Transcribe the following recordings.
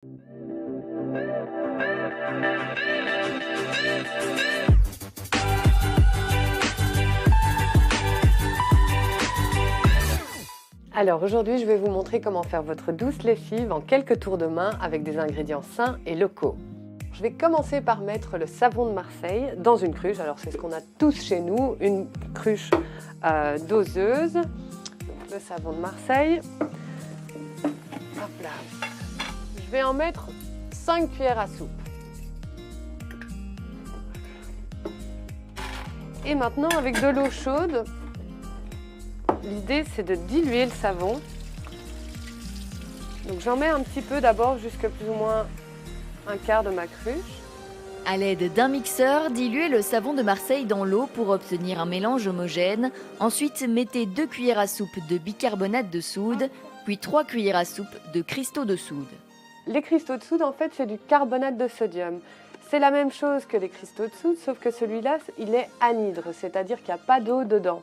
Alors aujourd'hui, je vais vous montrer comment faire votre douce lessive en quelques tours de main avec des ingrédients sains et locaux. Je vais commencer par mettre le savon de Marseille dans une cruche. Alors c'est ce qu'on a tous chez nous, une cruche doseuse. Donc, le savon de Marseille. Hop là. Je vais en mettre 5 cuillères à soupe. Et maintenant, avec de l'eau chaude, l'idée c'est de diluer le savon. Donc j'en mets un petit peu d'abord, jusque plus ou moins un quart de ma cruche. À l'aide d'un mixeur, diluez le savon de Marseille dans l'eau pour obtenir un mélange homogène. Ensuite, mettez 2 cuillères à soupe de bicarbonate de soude, puis 3 cuillères à soupe de cristaux de soude. Les cristaux de soude, en fait, c'est du carbonate de sodium. C'est la même chose que les cristaux de soude, sauf que celui-là, il est anhydre, c'est-à-dire qu'il n'y a pas d'eau dedans.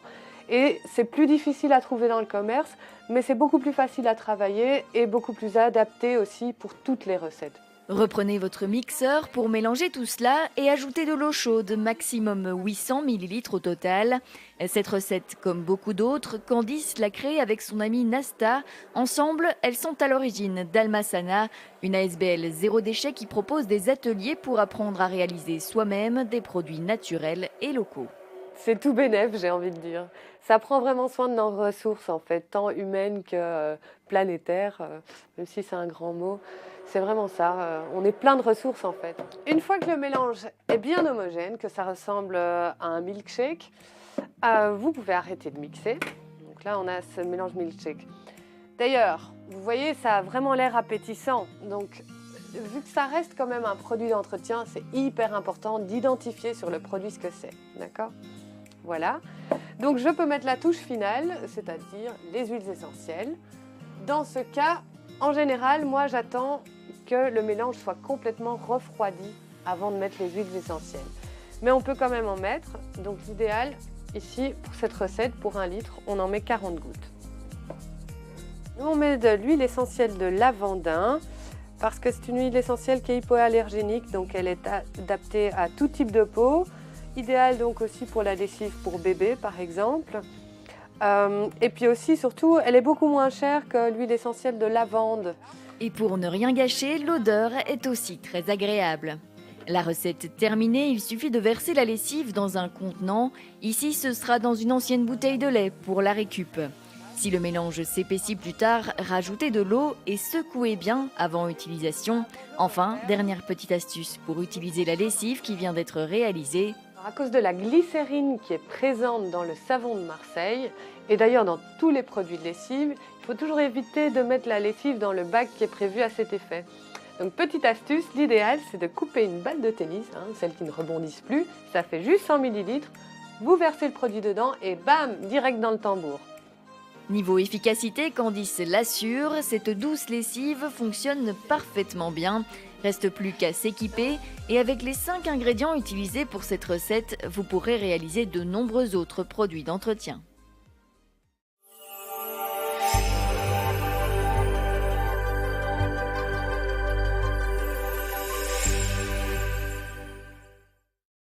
Et c'est plus difficile à trouver dans le commerce, mais c'est beaucoup plus facile à travailler et beaucoup plus adapté aussi pour toutes les recettes. Reprenez votre mixeur pour mélanger tout cela et ajoutez de l'eau chaude, maximum 800 ml au total. Cette recette, comme beaucoup d'autres, Candice l'a créée avec son amie Nasta. Ensemble, elles sont à l'origine d'Almasana, une ASBL zéro déchet qui propose des ateliers pour apprendre à réaliser soi-même des produits naturels et locaux. C'est tout bénef, j'ai envie de dire. Ça prend vraiment soin de nos ressources, en fait, tant humaines que planétaires, même si c'est un grand mot. C'est vraiment ça, on est plein de ressources, en fait. Une fois que le mélange est bien homogène, que ça ressemble à un milkshake, vous pouvez arrêter de mixer. Donc là, on a ce mélange milkshake. D'ailleurs, vous voyez, ça a vraiment l'air appétissant. Donc, vu que ça reste quand même un produit d'entretien, c'est hyper important d'identifier sur le produit ce que c'est, d'accord ? Voilà. Donc je peux mettre la touche finale, c'est-à-dire les huiles essentielles. Dans ce cas, en général, moi j'attends que le mélange soit complètement refroidi avant de mettre les huiles essentielles. Mais on peut quand même en mettre. Donc l'idéal, ici, pour cette recette, pour 1 litre, on en met 40 gouttes. Nous, on met de l'huile essentielle de lavandin, parce que c'est une huile essentielle qui est hypoallergénique, donc elle est adaptée à tout type de peau. Idéal donc aussi pour la lessive pour bébé par exemple. Et puis aussi, surtout, elle est beaucoup moins chère que l'huile essentielle de lavande. Et pour ne rien gâcher, l'odeur est aussi très agréable. La recette terminée, il suffit de verser la lessive dans un contenant. Ici, ce sera dans une ancienne bouteille de lait pour la récup. Si le mélange s'épaissit plus tard, rajoutez de l'eau et secouez bien avant utilisation. Enfin, dernière petite astuce pour utiliser la lessive qui vient d'être réalisée. À cause de la glycérine qui est présente dans le savon de Marseille, et d'ailleurs dans tous les produits de lessive, il faut toujours éviter de mettre la lessive dans le bac qui est prévu à cet effet. Donc petite astuce, l'idéal c'est de couper une balle de tennis, celles qui ne rebondissent plus, ça fait juste 100 ml, vous versez le produit dedans et bam, direct dans le tambour. Niveau efficacité, Candice l'assure, cette douce lessive fonctionne parfaitement bien. Reste plus qu'à s'équiper et avec les 5 ingrédients utilisés pour cette recette, vous pourrez réaliser de nombreux autres produits d'entretien.